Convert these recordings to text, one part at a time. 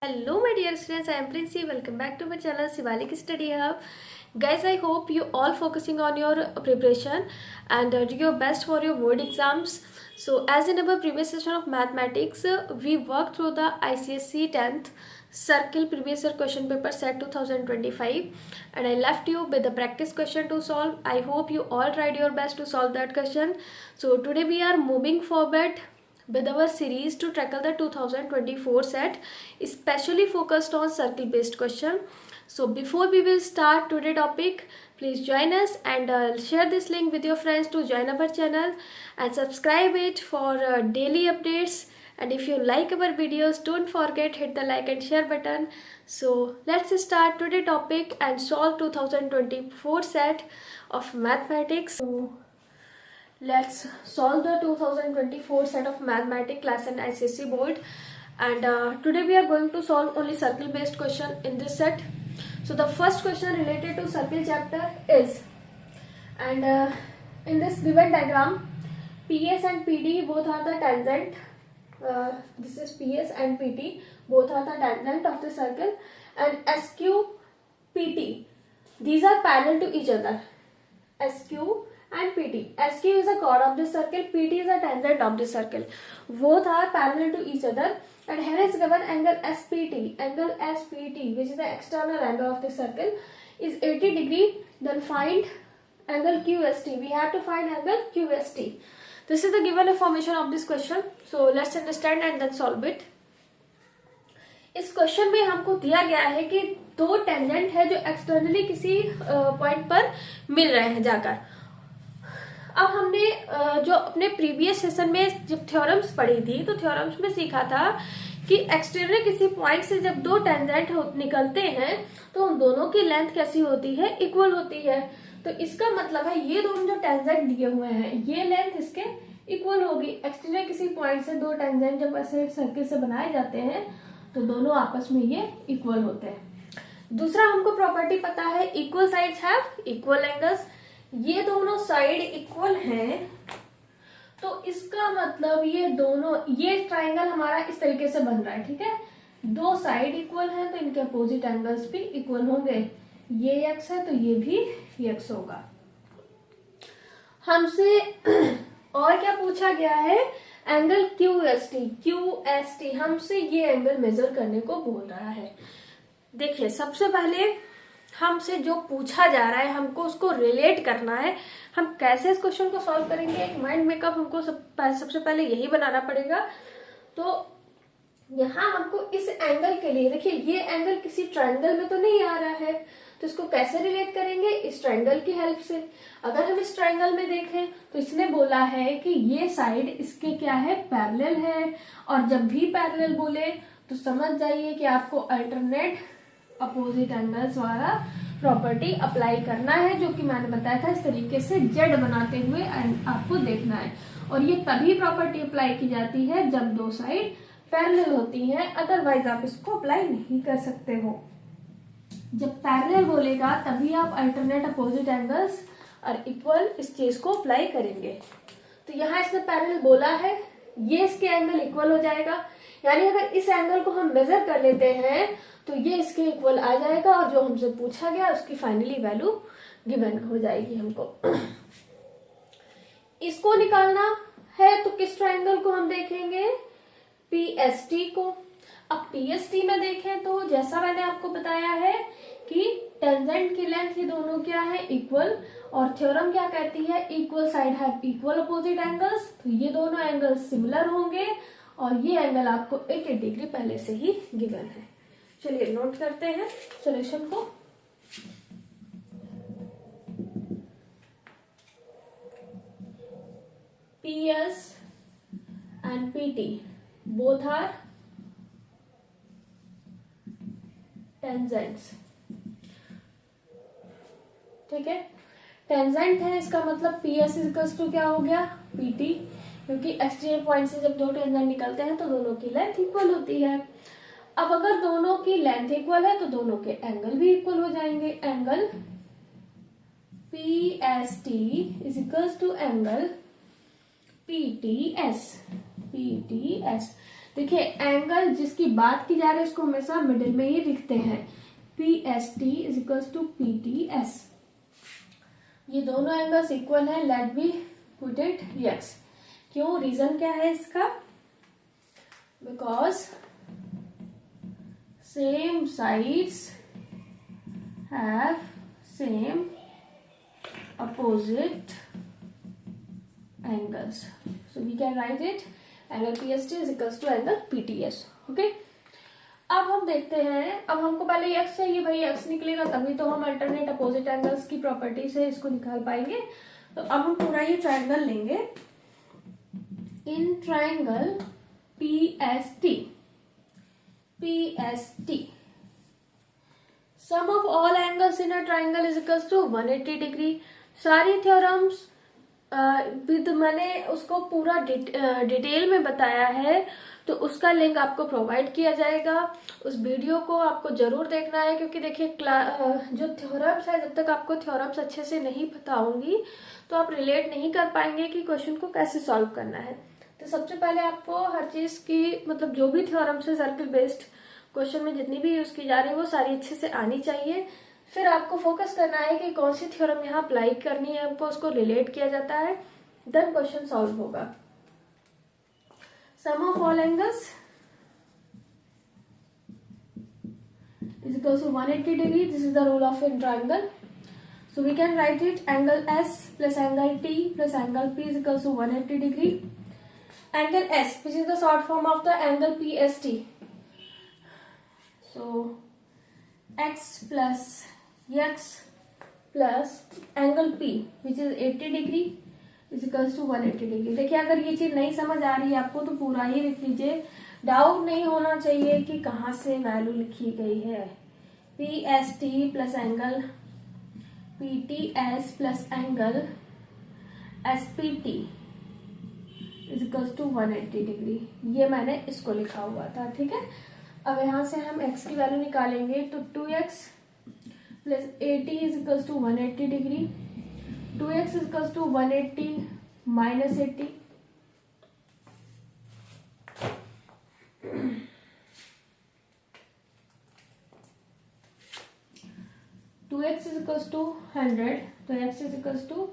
Hello my dear students, I am Princy. Welcome back to my channel Shivalik Study Hub. Guys, I hope you all focusing on your preparation and do your best for your board exams. So as in our previous session of mathematics, we worked through the ICSE 10th circle previous year question paper set 2025 and I left you with the practice question to solve. I hope you all tried your best to solve that question. So today we are moving forward with our series to tackle the 2024 set, especially focused on circle based question. So before we will start today's topic, please join us and share this link with your friends to join our channel and subscribe it for daily updates. And if you like our videos, don't forget hit the like and share button. So let's start today's topic and solve 2024 set of mathematics. So let's solve the 2024 set of mathematics class and ICSE board, and today we are going to solve only circle based question in this set. So the first question related to circle chapter is, and in this given diagram, PS and PD both are the tangent. This is PS and PT, both are the tangent of the circle, and SQ, PT, these are parallel to each other. SQ and PT. SQ is a chord of the circle, PT is a tangent of the circle. Both are parallel to each other, and here is given angle SPT. Angle SPT, which is the external angle of the circle, is 80 degree. Then find angle QST. We have to find angle QST. This is the given information of this question. So let's understand and then solve it. इस question में हमको दिया गया है कि दो tangent है जो एक्सटर्नली किसी पॉइंट पर मिल रहे हैं जाकर. अब हमने जो अपने प्रीवियस सेशन में जब थ्योरम्स पढ़ी थी तो थ्योरम्स में सीखा था कि एक्सटर्नल किसी पॉइंट से जब दो टेंजेंट निकलते हैं तो उन दोनों की लेंथ कैसी होती है, इक्वल होती है. तो इसका मतलब है ये दोनों जो टेंजेंट दिए हुए हैं ये लेंथ इसके इक्वल होगी. एक्सटर्नल किसी पॉइंट से दो टेंजेंट जब ऐसे सर्किल से बनाए जाते हैं तो दोनों आपस में ये इक्वल होते हैं. दूसरा हमको प्रॉपर्टी पता है, equal sides have equal angles. ये दोनों साइड इक्वल हैं तो इसका मतलब ये दोनों, ये ट्राइंगल हमारा इस तरीके से बन रहा है. ठीक है, दो साइड इक्वल हैं तो इनके अपोजिट एंगल्स भी इक्वल होंगे. ये एक्स है तो ये भी एक्स होगा. हमसे और क्या पूछा गया है, एंगल QST. QST हमसे ये एंगल मेजर करने को बोल रहा है. देखिए सबसे पहले हमसे जो पूछा जा रहा है हमको उसको रिलेट करना है. हम कैसे इस क्वेश्चन को सॉल्व करेंगे, एक माइंड मेकअप हमको सबसे पहले यही बनाना पड़ेगा. तो यहाँ हमको इस एंगल के लिए, देखिए ये एंगल किसी ट्रायंगल में तो नहीं आ रहा है तो इसको कैसे रिलेट करेंगे, इस ट्रायंगल की हेल्प से. अगर हम इस ट्रायंगल में देखें तो इसने बोला है कि ये साइड इसके क्या है, पैरेलल है. और जब भी पैरेलल बोले तो समझ जाइए कि आपको अल्टरनेट अपोजिट एंगल्स वाला प्रॉपर्टी अप्लाई करना है, जो कि मैंने बताया था इस तरीके से जेड बनाते हुए आपको देखना है. और ये तभी प्रॉपर्टी अप्लाई की जाती है जब दो साइड पैरेलल होती हैं, अदरवाइज आप इसको अप्लाई नहीं कर सकते हो. जब पैरेलल बोलेगा तभी आप अल्टरनेट अपोजिट एंगल्स और इक्वल इस चीज को अप्लाई करेंगे. तो यहाँ इसने पैरेलल बोला है, ये इसके एंगल इक्वल हो जाएगा. यानी अगर इस एंगल को हम मेजर कर लेते हैं तो ये इसके इक्वल आ जाएगा और जो हमसे पूछा गया उसकी फाइनली वैल्यू गिवन हो जाएगी हमको. इसको निकालना है तो किस ट्रायंगल को हम देखेंगे, PST को. अब PST में देखें तो जैसा मैंने आपको बताया है कि टेंजेंट की लेंथ ये दोनों क्या है, इक्वल. और थ्योरम क्या कहती है, equal side have equal opposite angles. तो ये दोनों एंगल्स सिमिलर होंगे और ये एंगल आपको 80 डिग्री पहले से ही गिवन है. चलिए नोट करते हैं सॉल्यूशन को. PS and PT both are tangents. ठीक है, टेंजेंट है इसका मतलब PS इक्वल्स टू क्या हो गया, PT, क्योंकि एक्सट्रीम पॉइंट से जब दो टेंजेंट निकलते हैं तो दोनों की लेंथ इक्वल होती है. अब अगर दोनों की लेंथ इक्वल है तो दोनों के एंगल भी इक्वल हो जाएंगे. Angle PST is equals to angle PTS. देखिए एंगल जिसकी बात की जा रही है उसको हमेशा मिडिल में ही लिखते हैं, P S T is equals to P T S. ये दोनों एंगल्स इक्वल है, let be put it yes. क्यों, रीजन क्या है इसका, because same sides have same opposite angles, so we can write it angle PST is equals to angle PTS। Okay, अब हम देखते हैं, अब हमको पहले x चाहिए भाई, x निकलेगा तभी तो हम अल्टरनेट अपोजिट एंगल्स की प्रॉपर्टी से इसको निकाल पाएंगे। तो अब हम पूरा ये ट्रायंगल लेंगे, in triangle PST sum of all angles in a triangle is equals to 180 degree. सारी थ्योरम्स विद मैंने उसको पूरा डिटेल में बताया है, तो उसका लिंक आपको प्रोवाइड किया जाएगा। उस वीडियो को आपको जरूर देखना है, क्योंकि देखिए जो थ्योरम्स है, जब तक आपको थ्योरम्स अच्छे से नहीं पता होंगी तो आप रिलेट नहीं कर पाएंगे कि क्वेश्चन को कैसे सॉल्व करना है। तो सबसे पहले आपको हर चीज की मतलब जो भी थ्योरम्स है सर्किल बेस्ड क्वेश्चन में जितनी भी यूज की जा रही है वो सारी अच्छे से आनी चाहिए। फिर आपको फोकस करना है कि कौन सी थ्योरम यहाँ अप्लाई करनी है, आपको उसको रिलेट किया जाता है, देन क्वेश्चन सॉल्व होगा। Sum of all angles is equal to 180 degree, this is the rule of in triangle. So we can write it angle S plus angle T plus angle P is equal to 180 degree. Angle S which is the short form of the angle PST, so x plus x plus angle P which is 80 degree is equals to 180 degree. देखिए अगर ये चीज नहीं समझ आ रही है आपको तो पूरा ही लिख लीजिए, डाउट नहीं होना चाहिए कि कहाँ से वैल्यू लिखी गई है। PST plus angle PTS plus angle SPT is equals to 180 degree, ये मैंने इसको लिखा हुआ था, ठीक है। अब यहाँ से हम x की वैल्यू निकालेंगे, तो 2x plus 80 is equals to 180 degree, 2x is equals to 180 minus 80, two x is equals to 100, तो x is equals to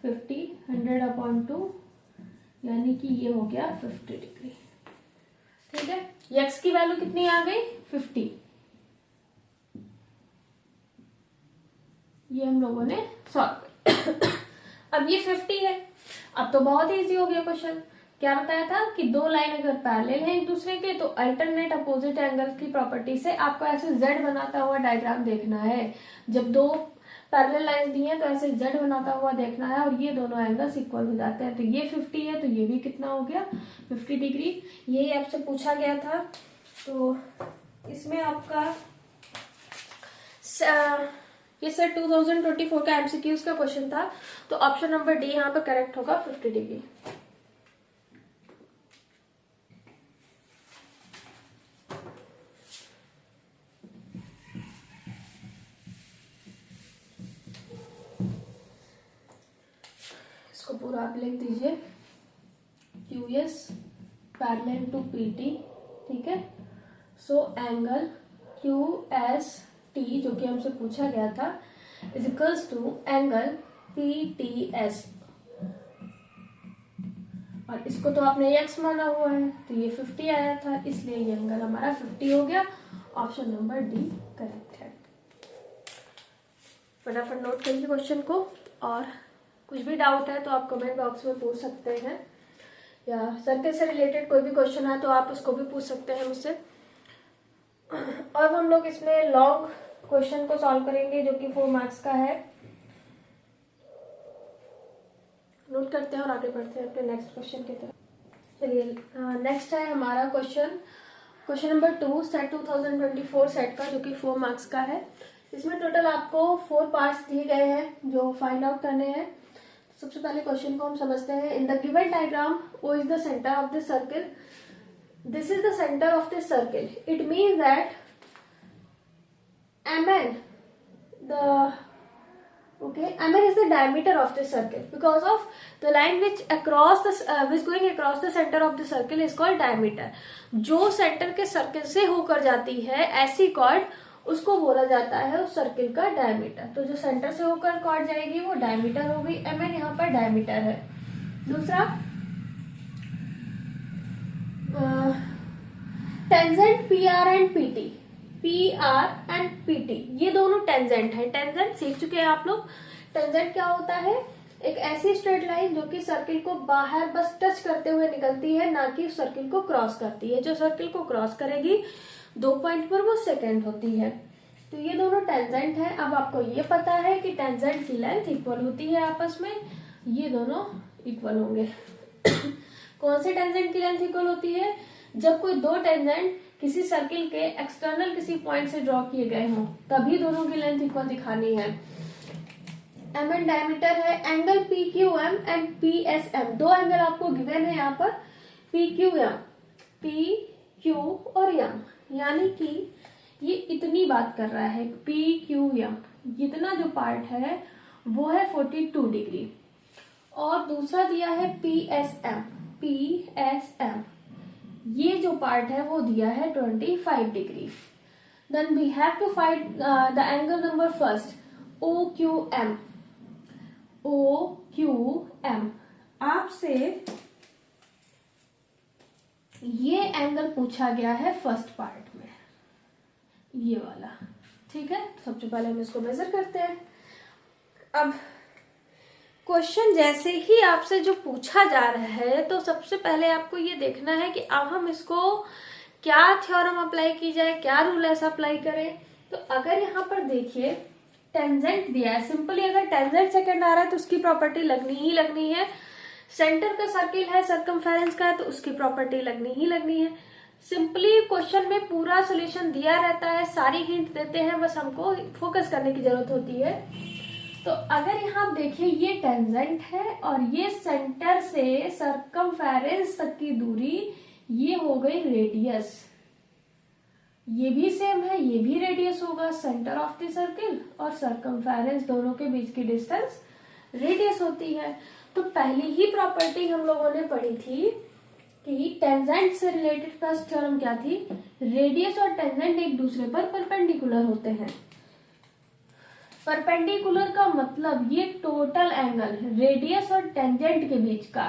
50, 100 upon 2 यानी कि ये हो गया 50 डिग्री, ठीक है। x की वैल्यू कितनी आ गई 50, ये हम लोगों ने सॉल्व अब ये 50 है। अब तो बहुत इजी हो गया क्वेश्चन। क्या बताया था कि दो लाइन अगर पैरेलल है एक दूसरे के तो अल्टरनेट अपोजिट एंगल की प्रॉपर्टी से आपको ऐसे z बनाता हुआ डायग्राम देखना है। जब दो पैरेलल लाइन दी है तो ऐसे z बनाता हुआ देखना है और ये दोनों एंगल्स इक्वल हो जाते हैं। तो ये 50 है तो ये भी कितना हो गया 50 डिग्री। यही आपसे पूछा गया था। तो इसमें आपका ये सर 2024 का एमसीक्यूज का क्वेश्चन था, तो ऑप्शन नंबर डी यहाँ पर करेक्ट होगा 50 डिग्री। इसको पूरा आप लिख दीजिए QS पैरेलल टू PT, ठीक है। सो एंगल QST जो कि हमसे पूछा गया था is equals to angle PTS, और इसको तो आपने x माना हुआ है तो ये 50 आया था, इसलिए ये एंगल हमारा 50 हो गया। ऑप्शन नंबर डी करेक्ट है। फटाफट नोट करिए क्वेश्चन को, और कुछ भी डाउट है तो आप कमेंट बॉक्स में पूछ सकते हैं, या सर्किल से रिलेटेड कोई भी क्वेश्चन है तो आप उसको भी पूछ सकते हैं मुझसे। और हम लोग इसमें लॉन्ग क्वेश्चन को सॉल्व करेंगे जो कि 4 मार्क्स का है। नोट करते हैं और आगे बढ़ते हैं अपने नेक्स्ट क्वेश्चन की तरफ। चलिए नेक्स्ट है हमारा क्वेश्चन नंबर 2 सेट 2024 सेट का, जो कि 4 मार्क्स का है। इसमें टोटल आपको 4 पार्ट्स दिए गए हैं जो फाइंड आउट करने हैं। सबसे पहले क्वेश्चन को हम समझते हैं। इन the given diagram O is the centre of the circle, this is the centre of the circle, it means that MN, the Okay, mn is the diameter of the circle because of the line which going across the center of the circle is called diameter. जो centre के circle से होकर जाती है ऐसी cord, उसको बोला जाता है उस सर्किल का डायमीटर. तो जो सेंटर से होकर कॉर्ड जाएगी वो डायमीटर हो गई. mn यहाँ पर डायमीटर है. दूसरा tangent PR and PT. PR and PT ये दोनों टेंजेंट है. टेंजेंट सीख चुके हैं आप लोग. टेंजेंट क्या होता है? एक ऐसी स्ट्रेट लाइन जो कि सर्किल को बाहर बस टच करते हुए निकलती है, ना कि सर्किल को क्रॉस करती है. जो सर्किल को क्रॉस करेगी 2 पॉइंट पर वो सेकेंड होती है. तो ये दोनों टेंजेंट है. अब आपको ये पता है कि टेंजेंट की लेंथ इक्वल होती है आपस में, ये दोनों इक्वल होंगे. कौन से टेंजेंट की लेंथ इक्वल होती है? जब कोई दो टेंजेंट किसी सर्किल के एक्सटर्नल किसी पॉइंट से ड्रॉ किए गए हों, तभी दोनों की लेंथ इक्वल दिखानी है. mn डायमीटर है. एंगल PQM एंड PSM, दो एंगल आपको गिवन है यहाँ पर. PQM, PQ और M, यानी कि ये इतनी बात कर रहा है. PQM इतना जो पार्ट है वो है 42 डिग्री, और दूसरा दिया है PSM. PSM ये जो पार्ट है वो दिया है 25 degree. Then we have to find the angle number first, OQM. OQM आपसे ये एंगल पूछा गया है फर्स्ट पार्ट में, ये वाला. ठीक है, सबसे पहले हम इसको मेजर करते हैं. अब क्वेश्चन जैसे ही आपसे जो पूछा जा रहा है, तो सबसे पहले आपको ये देखना है कि अब हम इसको क्या थ्योरम अप्लाई की जाए, क्या रूल ऐसा अप्लाई करें. तो अगर यहाँ पर देखिए टेंजेंट दिया है, सिंपली अगर टेंजेंट सेकंड आ रहा है तो उसकी प्रॉपर्टी लगनी ही लगनी है. सेंटर का सर्किल है, सर्कमफेरेंस का है, तो उसकी प्रॉपर्टी लगनी ही लगनी है. सिंपली क्वेश्चन में पूरा सोल्यूशन दिया रहता है, सारी हिंट देते हैं, बस हमको फोकस करने की जरूरत होती है. तो अगर यहाँ आप देखिए ये टेंजेंट है और ये सेंटर से सर्कमफेरेंस तक की दूरी, ये हो गई रेडियस. ये भी सेम है, ये भी रेडियस होगा. सेंटर ऑफ द सर्किल और सर्कमफेरेंस दोनों के बीच की डिस्टेंस रेडियस होती है. तो पहली ही प्रॉपर्टी हम लोगों ने पढ़ी थी कि टेंजेंट से रिलेटेड फर्स्ट थ्योरम क्या थी? रेडियस और टेंजेंट एक दूसरे पर परपेंडिकुलर होते हैं. परपेंडिकुलर का मतलब ये टोटल एंगल रेडियस और टेंजेंट के बीच का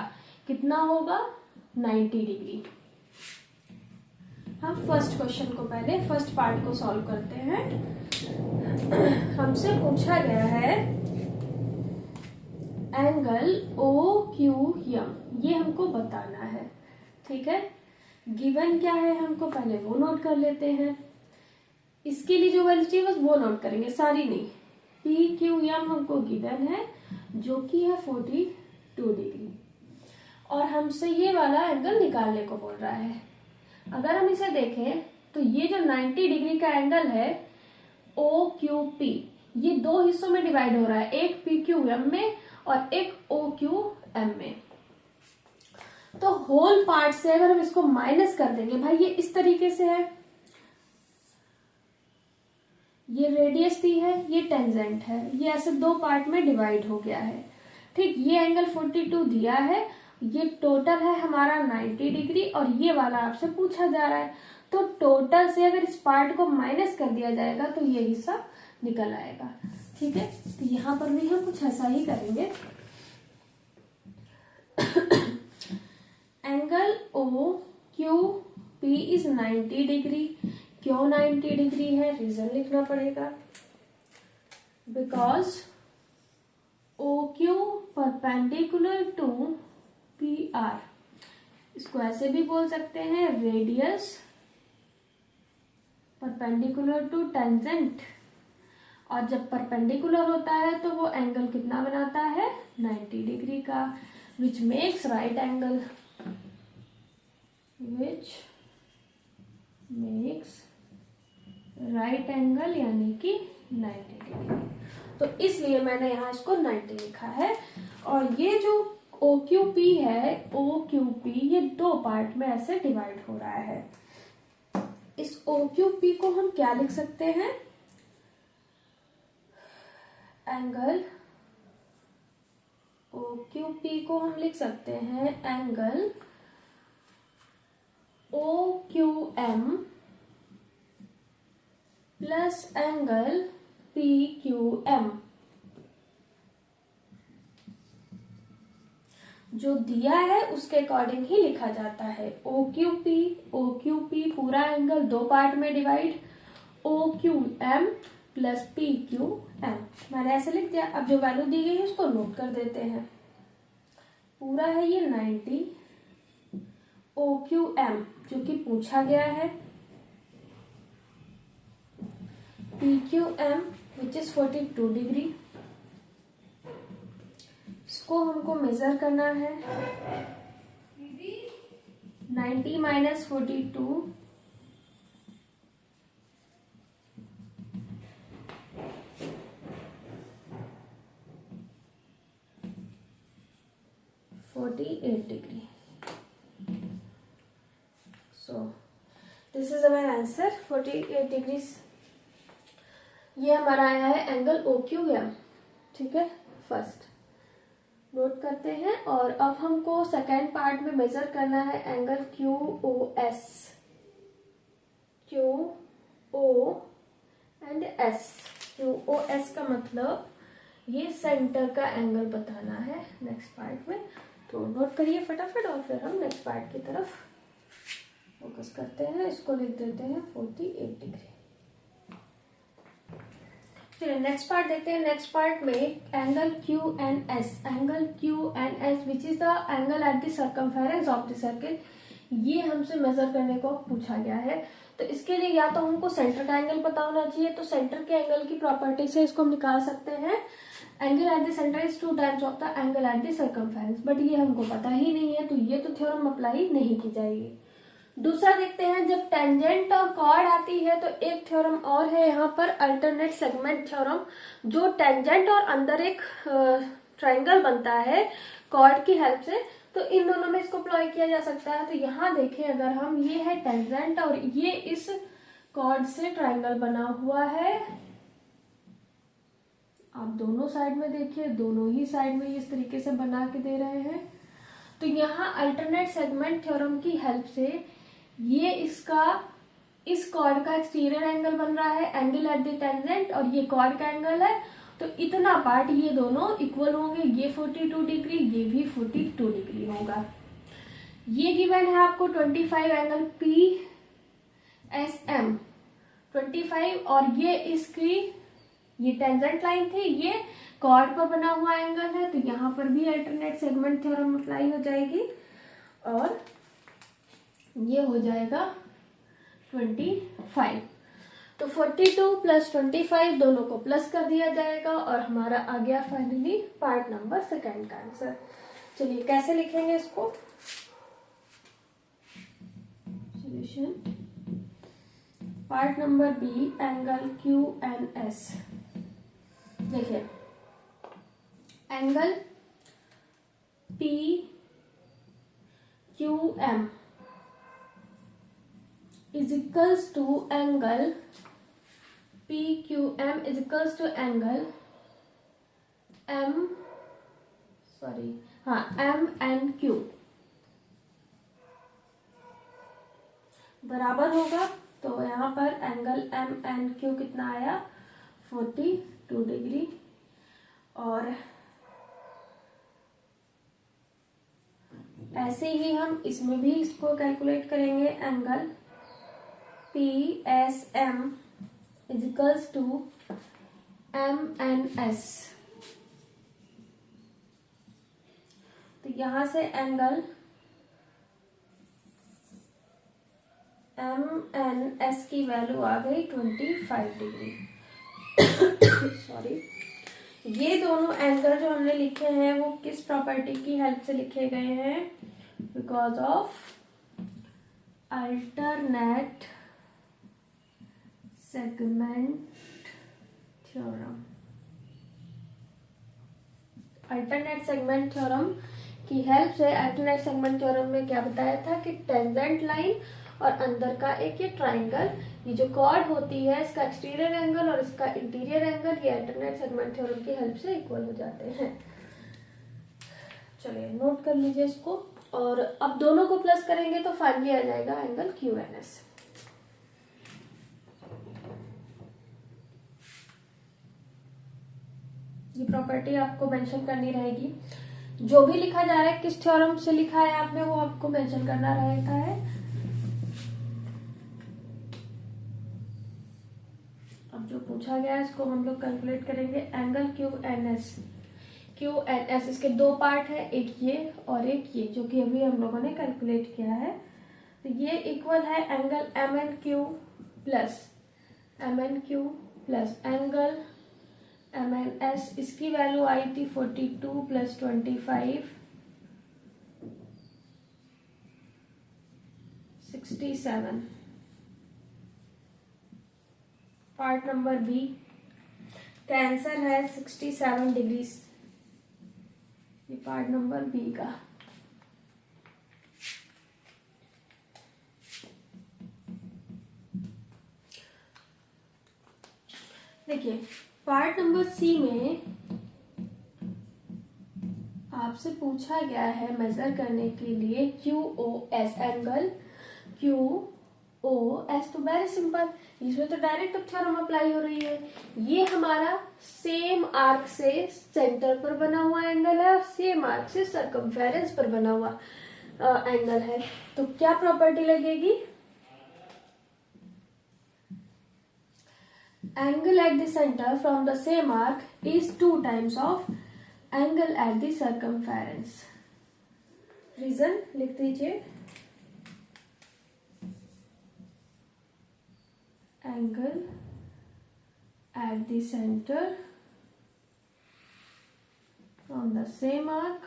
कितना होगा? 90 डिग्री. हम फर्स्ट क्वेश्चन को पहले फर्स्ट पार्ट को सॉल्व करते हैं. हमसे पूछा गया है एंगल OQM, ये हमको बताना है. ठीक है, गिवन क्या है हमको पहले वो नोट कर लेते हैं. इसके लिए जो वैल्यू चाहिए बस वो नोट करेंगे, सारी नहीं. PQM हमको गिवन है जो कि है 42 डिग्री, और हमसे ये वाला एंगल निकालने को बोल रहा है. अगर हम इसे देखें तो ये जो 90 डिग्री का एंगल है OQP, ये दो हिस्सों में डिवाइड हो रहा है, एक PQM में और एक OQM में. तो होल पार्ट से अगर हम इसको माइनस कर देंगे, भाई ये इस तरीके से है, ये रेडियस दी है, ये टेंजेंट है, ये ऐसे दो पार्ट में डिवाइड हो गया है. ठीक, ये एंगल 42 दिया है, ये टोटल है हमारा 90 डिग्री, और ये वाला आपसे पूछा जा रहा है. तो टोटल से अगर इस पार्ट को माइनस कर दिया जाएगा तो ये हिस्सा निकल आएगा. ठीक है, तो यहाँ पर भी हम कुछ ऐसा ही करेंगे. Angle OQP is 90 degree. क्यों 90 डिग्री है? रीजन लिखना पड़ेगा. Because OQ perpendicular to PR. इसको ऐसे भी बोल सकते हैं, रेडियस परपेंडिकुलर टू टेंजेंट. और जब परपेंडिकुलर होता है तो वो एंगल कितना बनाता है? 90 डिग्री का, which makes right angle. Which makes right angle यानी कि 90 डिग्री. तो इसलिए मैंने यहाँ इसको 90 लिखा है. और ये जो OQP है, OQP ये दो पार्ट में ऐसे डिवाइड हो रहा है. इस OQP को हम क्या लिख सकते हैं? एंगल पी को हम लिख सकते हैं angle O Q M plus angle P Q M. जो दिया है उसके अकॉर्डिंग ही लिखा जाता है। ओ क्यू पी पूरा एंगल दो पार्ट में divide, O Q M plus P Q M. मैंने ऐसे लिख दिया। अब जो वैल्यू दी गई है उसको नोट कर देते हैं। पूरा है ये 90, ओ क्यू एम जो कि पूछा गया है, P Q M which is 42 degree. इसको हमको मेजर करना है। 90 minus 42 48 degree. So this is our answer 48 degrees. ये हमारा आया है एंगल ओ क्यू एम। ठीक है, फर्स्ट नोट करते हैं। और अब हमको सेकेंड पार्ट में मेजर करना है angle Q O S. Q O and S. Q O S का मतलब ये सेंटर का एंगल बताना है नेक्स्ट पार्ट में। तो नोट करिए फटाफट और फिर हम नेक्स्ट पार्ट की तरफ फोकस करते हैं। इसको लिख देते हैं 48 डिग्री। चलिए नेक्स्ट पार्ट देखते हैं। नेक्स्ट पार्ट में angle Q N S. Angle Q N S which is the angle at the circumference of the circle. ये हमसे मेजर करने को पूछा गया है। तो इसके लिए या तो हमको सेंटर का एंगल पता होना चाहिए, तो सेंटर के एंगल की प्रॉपर्टी से इसको हम निकाल सकते हैं। Angle at the centre is 2 times of the angle at the circumference, but ये हमको पता ही नहीं है, तो ये तो थ्योरम अप्लाई नहीं की जाएगी। दूसरा देखते हैं, जब टेंजेंट और कॉर्ड आती है तो एक थ्योरम और है यहाँ पर, अल्टरनेट सेगमेंट थ्योरम, जो टेंजेंट और अंदर एक ट्रायंगल बनता है कॉर्ड की हेल्प से। तो इन दोनों में इसको अप्लाई किया जा सकता है। तो यहाँ देखें, अगर हम, ये है टेंजेंट और ये इस कॉर्ड से ट्रायंगल बना हुआ है। आप दोनों साइड में देखिए, दोनों ही साइड में इस तरीके से बना के दे रहे हैं। तो यहाँ अल्टरनेट सेगमेंट थ्योरम की हेल्प से ये इसका, इस कॉर्ड का एक्सटीरियर एंगल बन रहा है, एंगल एट द टेंजेंट, और ये कॉर्ड का एंगल है। तो इतना पार्ट ये दोनों इक्वल होंगे। ये 42 डिग्री, ये भी 42 डिग्री होगा। ये गिवन है आपको 25 एंगल पी एस एम 25, और ये इसकी, ये टेंजेंट लाइन थी, ये कॉर्ड पर बना हुआ एंगल है। तो यहाँ पर भी अल्टरनेट सेगमेंट थ्योरम अप्लाई हो जाएगी और ये हो जाएगा 25। तो 42 प्लस 25 दोनों को प्लस कर दिया जाएगा और हमारा आ गया फाइनली पार्ट नंबर सेकेंड का आंसर। चलिए कैसे लिखेंगे इसको। Solution, part number B, angle Q N S. देखिए, angle P Q M is equals to angle PQM is equals to angle MNQ बराबर होगा। तो यहाँ पर एंगल MNQ कितना आया, 42 डिग्री। और ऐसे ही हम इसमें भी इसको कैलकुलेट करेंगे। Angle PSM is equals to MNS। तो यहां से एंगल MNS की वैल्यू आ गई 25 डिग्री। सॉरी, ये दोनों एंगल जो हमने लिखे हैं वो किस प्रॉपर्टी की हेल्प से लिखे गए हैं, because of alternate segment theorem. Alternate segment theorem की हेल्प से, अल्टरनेट सेगमेंट थ्योरम में क्या बताया था कि टेंजेंट लाइन और अंदर का एक ये ट्राइंगल, ये जो कॉर्ड होती है, इसका एक्सटीरियर एंगल और इसका इंटीरियर एंगल, ये अल्टरनेट सेगमेंट थ्योरम की हेल्प से इक्वल हो जाते हैं। चलिए नोट कर लीजिए इसको, और अब दोनों को प्लस करेंगे तो फाइनली आ जाएगा एंगल क्यू एन एस। ये प्रॉपर्टी आपको मेंशन करनी रहेगी। जो भी लिखा जा रहा है, किस थ्योरम से लिखा है आपने, वो आपको मेंशन करना रहता है। अब जो पूछा गया है इसको हम लोग कैलकुलेट करेंगे। Angle Q N S, Q N S, इसके दो पार्ट है, एक ये और एक ये, जो कि अभी हम लोगों ने कैलकुलेट किया है। तो ये इक्वल है angle M N Q plus angle M N S. इसकी वैल्यू आई थी 42 प्लस 25 67। पार्ट नंबर बी का आंसर है 67 डिग्रीज। ये पार्ट नंबर बी का। देखिए पार्ट नंबर सी में आपसे पूछा गया है मेजर करने के लिए Q O S, angle Q O S. तो वेरी सिंपल, इसमें तो डायरेक्ट थ्योरम अप्लाई हो रही है। ये हमारा सेम आर्क से सेंटर पर बना हुआ एंगल है और सेम आर्क से सर्कमफेरेंस पर बना हुआ एंगल है। तो क्या प्रॉपर्टी लगेगी? Angle at the centre from the same arc is 2 times of angle at the circumference. Reason लिख दीजिए, angle at the center from the same arc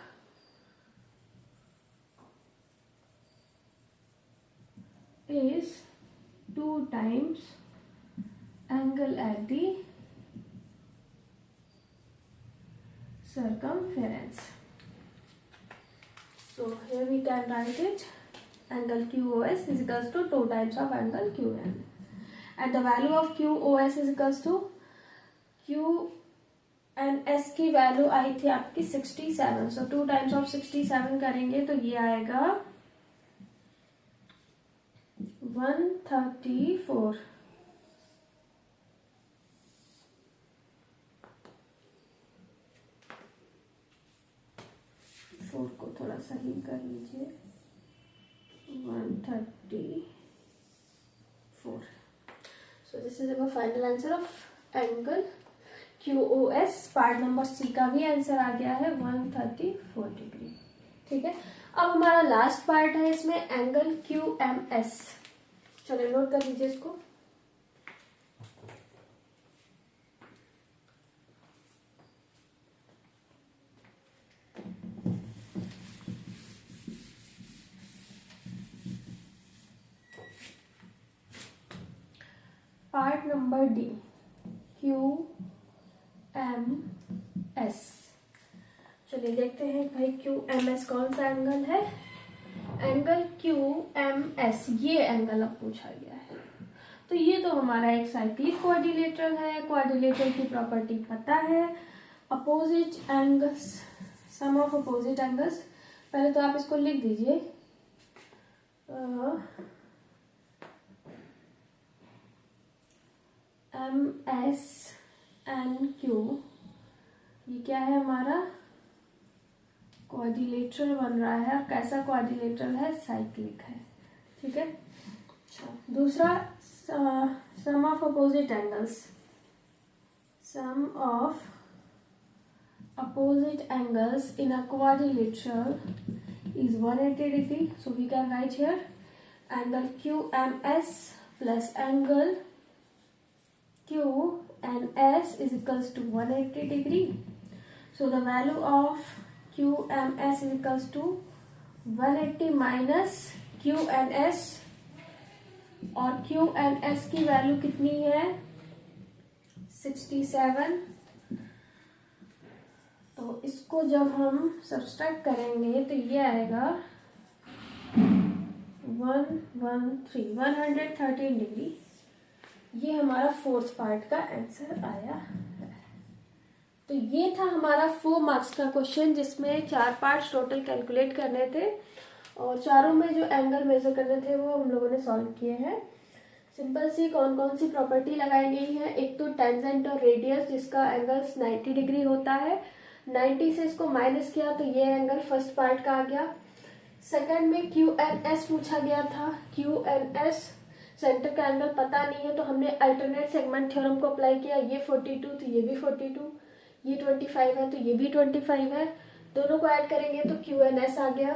is 2 times angle at the circumference. So here we can write it, angle QOS is equals to 2 times of angle QN, and the value of QOS is equals to QNS की value आई थी आपकी 67। सो 2 times of 67 करेंगे तो ये आएगा 134। Four को थोड़ा सही कर लीजिए, 134। So this is our final answer of angle QOS। Part number C का भी आंसर आ गया है 134 डिग्री। ठीक है, अब हमारा लास्ट पार्ट है इसमें एंगल QMS। चलिए नोट कर लीजिए इसको। Part number D, QMS। चलिए देखते हैं भाई QMS कौन सा एंगल है। एंगल QMS, ये एंगल अब पूछा गया है। तो ये तो हमारा एक साइक्लिक क्वाड्रिलेटरल है। क्वाड्रिलेटरल की प्रॉपर्टी पता है, opposite angles, sum of opposite angles. पहले तो आप इसको लिख दीजिए, MSNQ। ये क्या है हमारा? क्वाड्रिलेटरल बन रहा है। और कैसा क्वाड्रिलेटरल है? साइक्लिक है। ठीक है। दूसरा, sum of opposite angles, sum of opposite angles in a quadrilateral is 180 degree. So we can write here angle QMS plus angle QNS is equals to 180 degree. So the value of QMS is equals to 180 minus QNS, और QNS की value कितनी है? 67। तो इसको जब हम subtract करेंगे तो ये आएगा 113 डिग्री। ये हमारा फोर्थ पार्ट का आंसर आया है। तो तो ये था हमारा 4 मार्क्स का क्वेश्चन, जिसमें 4 पार्ट्स टोटल कैलकुलेट करने थे और चारों में जो एंगल मेजर करने थे वो हम लोगों ने सॉल्व किए हैं। सिंपल सी कौन कौन सी प्रॉपर्टी लगाई गई है, एक तो टेंजेंट और रेडियस जिसका एंगल 90 डिग्री होता है, 90 से इसको माइनस किया तो ये एंगल फर्स्ट पार्ट का आ गया। सेकंड में क्यू एन एस पूछा गया था, क्यू एन एस सेंटर का एंगल पता नहीं है तो हमने अल्टरनेट सेगमेंट थ्योरम को अप्लाई किया, ये 42 तो ये भी 42, ये 25 है तो ये भी 25 है, दोनों को ऐड करेंगे तो क्यू एन एस आ गया।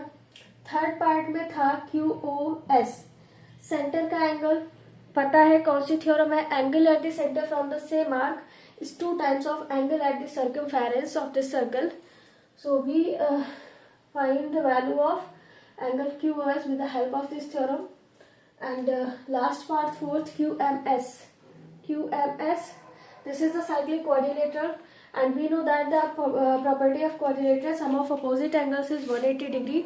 थर्ड पार्ट में था क्यू ओ एस, सेंटर का एंगल पता है कौन सी थ्योरम है, angle at the centre from the same arc is 2 times of angle at the circumference of this circle, so we find the value of angle QoS with the help of this theorem. And last part, fourth, QMS. QMS, this is the cyclic quadrilateral and we know that the property of quadrilateral sum of opposite angles is 180 degree.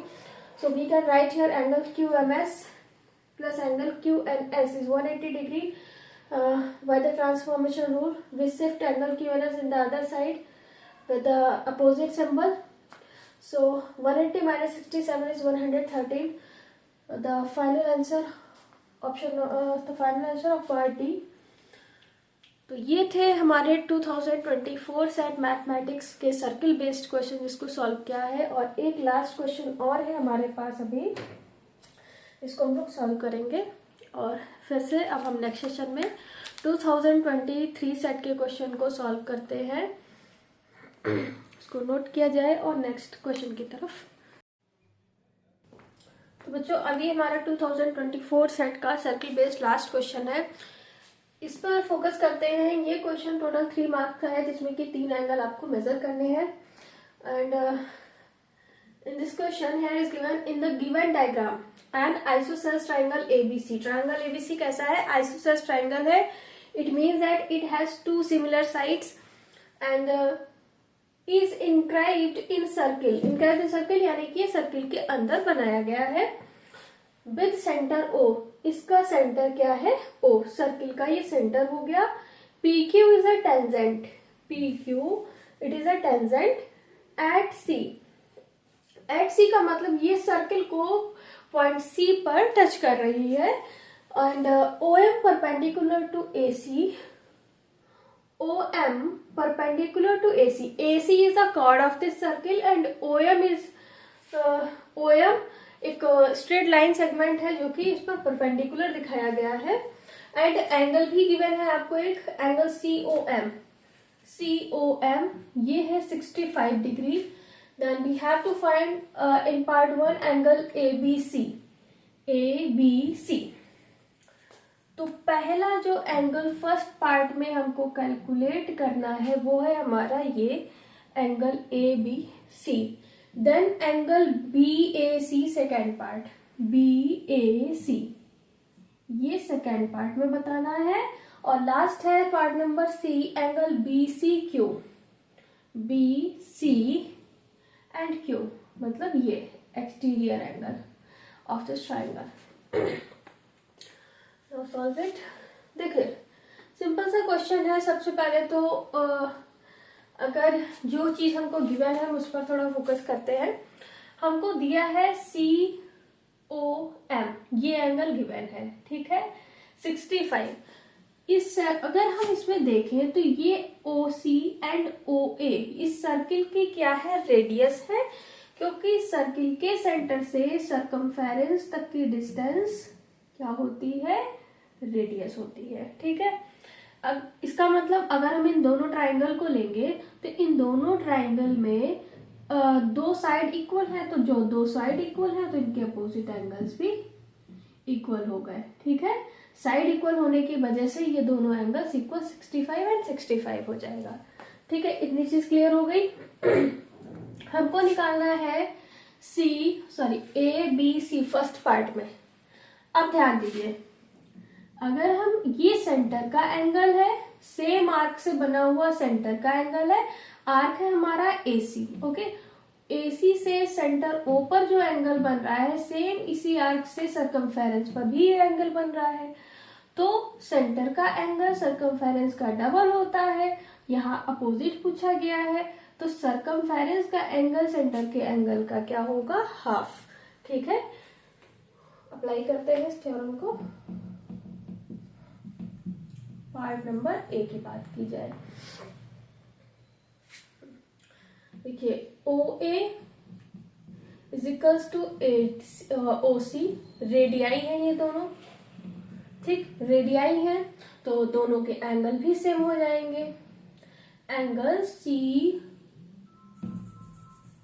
So we can write here angle QMS plus angle QNS is 180 degree by the transformation rule. We shift angle QNS in the other side with the opposite symbol. So 180 minus 67 is 113. The final answer option, the final answer of part D. तो ये थे हमारे 2024 set mathematics के circle based question जिसको solve किया है, और एक लास्ट क्वेश्चन और है हमारे पास अभी, इसको हम लोग सॉल्व करेंगे और फिर से अब हम नेक्स्ट सेशन में 2023 सेट के क्वेश्चन को सॉल्व करते हैं। इसको नोट किया जाए और नेक्स्ट क्वेश्चन की तरफ। तो बच्चों अभी हमारा 2024 सेट का सर्किल बेस्ड लास्ट क्वेश्चन है, इस पर फोकस करते हैं। ये क्वेश्चन टोटल 3 मार्क्स का है जिसमें कि 3 एंगल आपको मेजर करने हैं। And in this question here is given in the given diagram and isosceles triangle ABC. Triangle ABC कैसा है, आइसोसेलेस ट्रायंगल है। It means that it has 2 similar sides and is inscribed in circle. Inscribed in circle यानी कि circle के अंदर बनाया गया है विद सेंटर ओ। इसका सेंटर क्या है, ओ, सर्किल का ये सेंटर हो गया। P Q is a tangent, P Q it is a tangent at C. At C का मतलब ये सर्किल को पॉइंट सी पर टच कर रही है। And O M perpendicular to A C, OM perpendicular to AC. AC is the chord of this circle and OM is OM एक straight line segment है जो कि इस पर परपेंडिकुलर दिखाया गया है। एंड एंगल भी गिवन है आपको एक एंगल COM। COM ये है 65 degree. Then we have to find in part 1 angle ABC। ABC तो पहला जो एंगल फर्स्ट पार्ट में हमको कैलकुलेट करना है वो है हमारा ये angle ABC। Then angle BAC second part, BAC ये सेकेंड पार्ट में बताना है। और लास्ट है part number C angle BCQ, BC and Q मतलब ये exterior angle of this triangle. Now solve it। देखिए सिंपल सा क्वेश्चन है। सबसे पहले तो अगर जो चीज हमको गिवन है हम उस पर थोड़ा फोकस करते हैं। हमको दिया है COM, ये एंगल गिवन है, ठीक है, 65। इस अगर हम इसमें देखें तो ये OC एंड OA इस सर्किल की क्या है, रेडियस है, क्योंकि सर्किल के सेंटर से सरकमफेरेंस तक की डिस्टेंस क्या होती है, रेडियस होती है, ठीक है। अब इसका मतलब अगर हम इन दोनों ट्राइंगल को लेंगे तो इन दोनों ट्राइंगल में 2 साइड इक्वल है, तो जो 2 साइड इक्वल है तो इनके अपोजिट एंगल्स भी इक्वल हो गए, ठीक है। साइड इक्वल होने की वजह से ये दोनों एंगल्स इक्वल 65 एंड 65 हो जाएगा, ठीक है। इतनी चीज क्लियर हो गई। हमको निकालना है ABC फर्स्ट पार्ट में। अब ध्यान दीजिए, अगर हम ये सेंटर का एंगल है, सेम आर्क से बना हुआ सेंटर का एंगल है, आर्क है हमारा AC, ओके। AC से सेंटर O पर जो एंगल बन रहा है सेम इसी आर्क से सरकमफेरेंस पर भी ये एंगल बन रहा है, तो सेंटर का एंगल सरकमफेरेंस का डबल होता है, यहाँ अपोजिट पूछा गया है, तो सर्कमफेरेंस का एंगल सेंटर के एंगल का क्या होगा, हाफ। ठीक है, अप्लाई करते हैं इस थ्योरम को। पार्ट नंबर ए की बात की जाए, देखिए O A is equals to O C, radii है ये दोनों, ठीक, रेडियाई है तो दोनों के एंगल भी सेम हो जाएंगे। Angle C,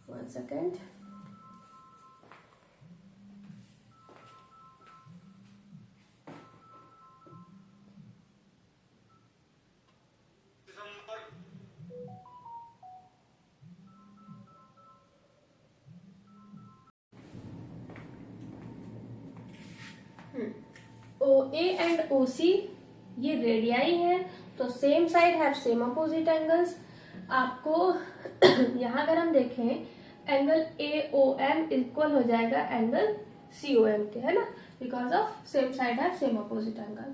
1 second, O A and O C ये रेडियाई है, तो same side have same opposite angles. आपको यहाँ अगर हम देखें, angle A O M equal हो जाएगा एंगल सी ओ एम के, है ना, because of same side have same opposite angle.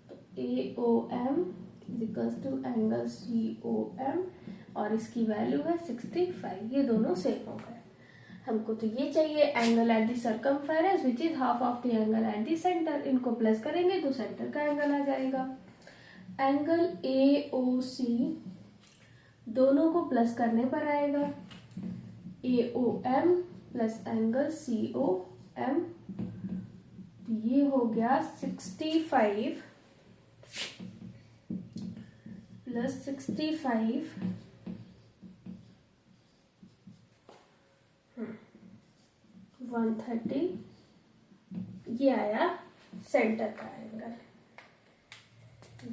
तो A O M is equals to angle C O M, और इसकी वैल्यू है 65। ये दोनों सेम हो गए। हमको तो ये चाहिए angle at the circumference which is half of the angle at the centre. इनको प्लस करेंगे तो सेंटर का एंगल आ जाएगा। एंगल ए ओ सी दोनों को प्लस करने पर आएगा A O M plus angle C O M, ये हो गया 65 प्लस 65 130, ये आया सेंटर का एंगल।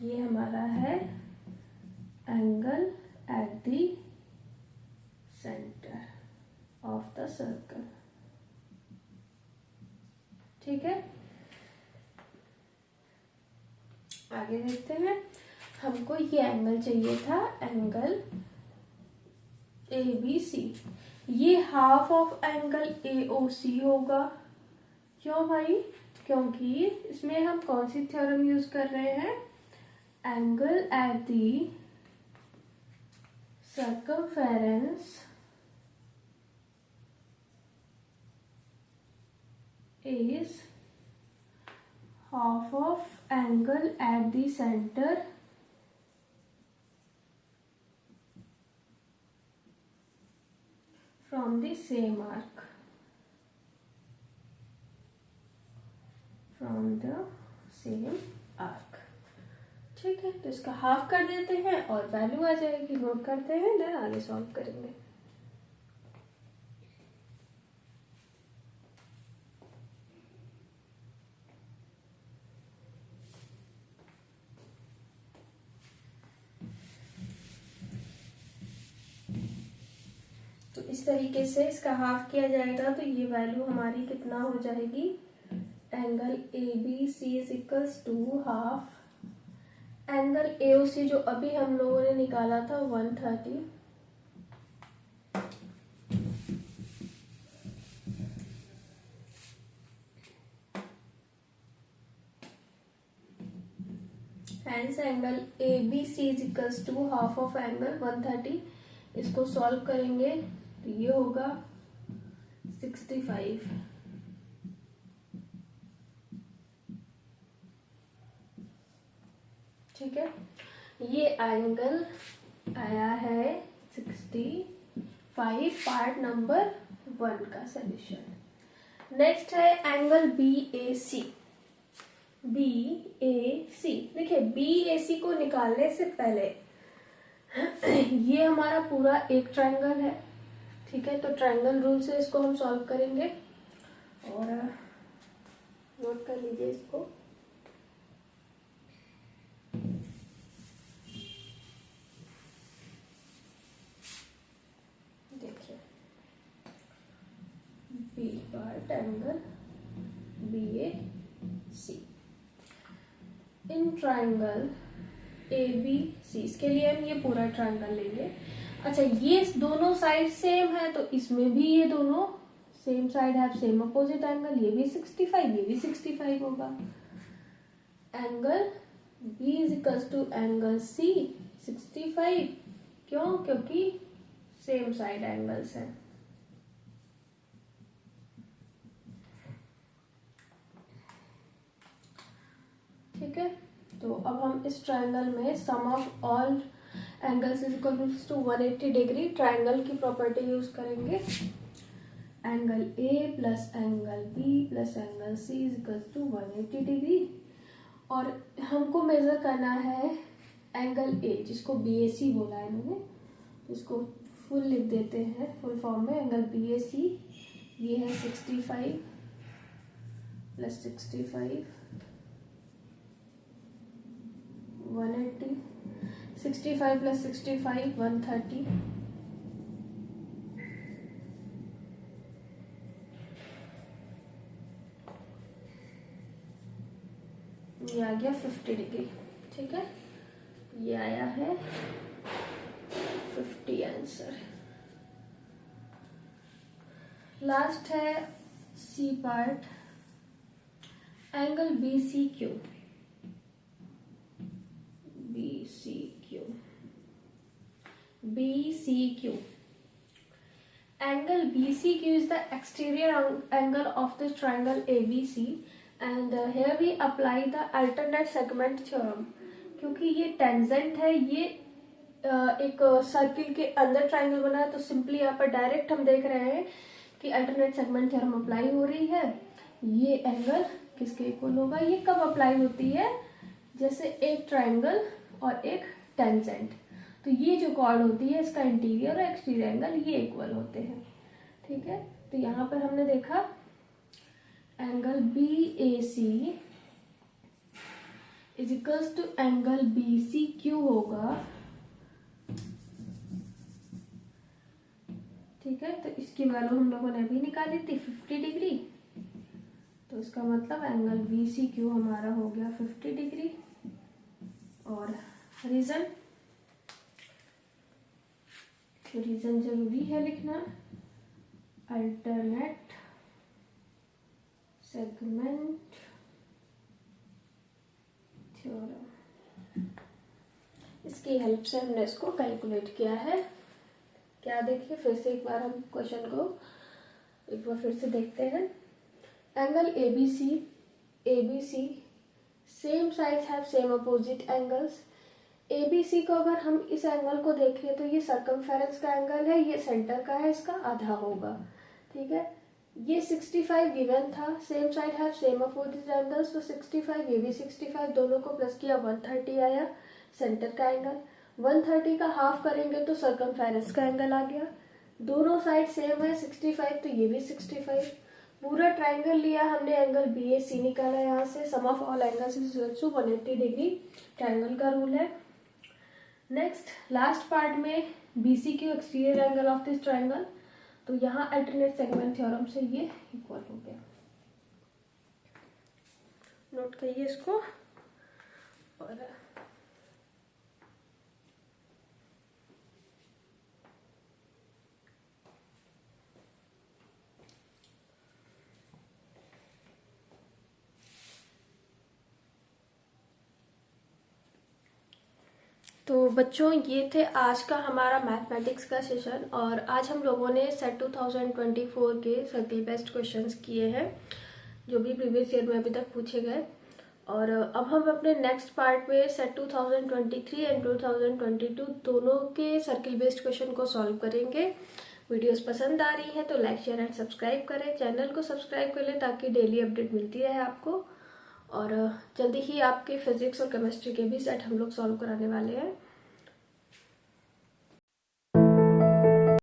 ये हमारा है angle at the centre of the circle. ठीक है, आगे देखते हैं। हमको ये एंगल चाहिए था, एंगल ए बी सी। ये half of angle A O C होगा। क्यों भाई? क्योंकि इसमें हम कौन सी थ्योरम यूज कर रहे हैं, angle at the circumference is half of angle at the center from the same arc, from the same arc। ठीक है, तो इसका हाफ कर देते हैं और वैल्यू आ जाएगी। नोट करते हैं, देन आगे सॉल्व करेंगे। तो इस तरीके से इसका हाफ किया जाएगा, तो ये वैल्यू हमारी कितना हो जाएगी, angle A B C is equals to half angle A O C जो अभी हम लोगों ने निकाला था 130, hence angle A B C is equals to half of angle 130। इसको सॉल्व करेंगे तो ये होगा 65। ठीक है, ये एंगल आया है 65, पार्ट नंबर 1 का सॉल्यूशन। नेक्स्ट है angle B A C. B A सी, देखिए बी ए सी को निकालने से पहले ये हमारा पूरा एक ट्रायंगल है। ठीक है, तो ट्रायंगल रूल से इसको हम सॉल्व करेंगे, और नोट कर लीजिए इसको। देखिए B part angle B A C in triangle A B C, इसके लिए हम ये पूरा ट्रायंगल लेंगे। अच्छा, ये दोनों साइड सेम है, तो इसमें भी ये दोनों सेम साइड है, सेम अपोजिट एंगल। ये भी 65, ये भी 65 होगा। Angle B is equal to angle C 65। क्यों? क्योंकि सेम साइड एंगल्स हैं। ठीक है, तो अब हम इस ट्रायंगल में sum of all angles is equal to 180 degree triangle की प्रॉपर्टी यूज करेंगे। Angle A plus angle B plus angle C is equal to 180 degree. और हमको मेजर करना है एंगल ए, जिसको BAC बोला है इन्होंने, इसको फुल लिख देते हैं फुल फॉर्म में। एंगल BAC ये है 65 प्लस 65 180, 65 प्लस 65 130, ये आ गया 50 डिग्री। ठीक है, ये आया है 50 आंसर। लास्ट है C part, angle BCQ। Angle BCQ is the exterior angle of this triangle ABC and here we apply the alternate segment theorem। क्योंकि ये टेंजेंट है, ये एक सर्किल के अंदर ट्राइंगल बना है, तो सिंपली यहाँ पर डायरेक्ट हम देख रहे हैं कि अल्टरनेट सेगमेंट थ्योरम अप्लाई हो रही है। ये एंगल किसके इक्वल होगा? ये कब अप्लाई होती है? जैसे एक ट्राइंगल और एक टेंजेंट, तो ये जो कॉर्ड होती है इसका इंटीरियर और एक्सटीरियर एंगल ये इक्वल होते हैं। ठीक है, तो यहाँ पर हमने देखा angle BAC is equals to angle BCQ होगा। ठीक है, तो इसकी वैल्यू हम लोगों ने अभी निकाली थी 50 डिग्री, तो इसका मतलब एंगल BCQ हमारा हो गया 50 डिग्री। और रीजन जरूरी है लिखना, अल्टरनेट सेगमेंट थ्योरम। इसकी हेल्प से हमने इसको कैलकुलेट किया है। क्या देखिए फिर से एक बार हम क्वेश्चन को एक बार फिर से देखते हैं। Angle ABC same sides have same opposite angles. ABC को अगर हम इस एंगल को देखें तो ये सर्कमफेरेंस का एंगल है, ये सेंटर का है, इसका आधा होगा। ठीक है, ये 65 गिवन था, same side have same opposite angles, तो 65 ये भी 65, दोनों को प्लस किया 130 आया सेंटर का एंगल। 130 का हाफ करेंगे तो सर्कमफेरेंस का एंगल आ गया। दोनों साइड सेम है 65, तो ये भी 65। पूरा ट्राइंगल लिया हमने, एंगल BAC निकाला यहाँ से। Sum of all angles is equal to 180 degree, triangle का रूल है। नेक्स्ट लास्ट पार्ट में BCQ exterior angle of this triangle, तो यहाँ अल्टरनेट सेगमेंट थ्योरम से ये इक्वल हो गया। नोट करिए इसको। और तो बच्चों ये थे आज का हमारा मैथमेटिक्स का सेशन, और आज हम लोगों ने सेट 2024 के सर्किल बेस्ड क्वेश्चंस किए हैं जो भी प्रीवियस ईयर में अभी तक पूछे गए। और अब हम अपने नेक्स्ट पार्ट में सेट 2023 एंड 2022 दोनों के सर्किल बेस्ड क्वेश्चन को सॉल्व करेंगे। वीडियोस पसंद आ रही हैं तो लाइक शेयर एंड सब्सक्राइब करें, चैनल को सब्सक्राइब कर लें ताकि डेली अपडेट मिलती रहे आपको। और जल्दी ही आपके फिजिक्स और केमिस्ट्री के भी सेट हम लोग सॉल्व कराने वाले हैं।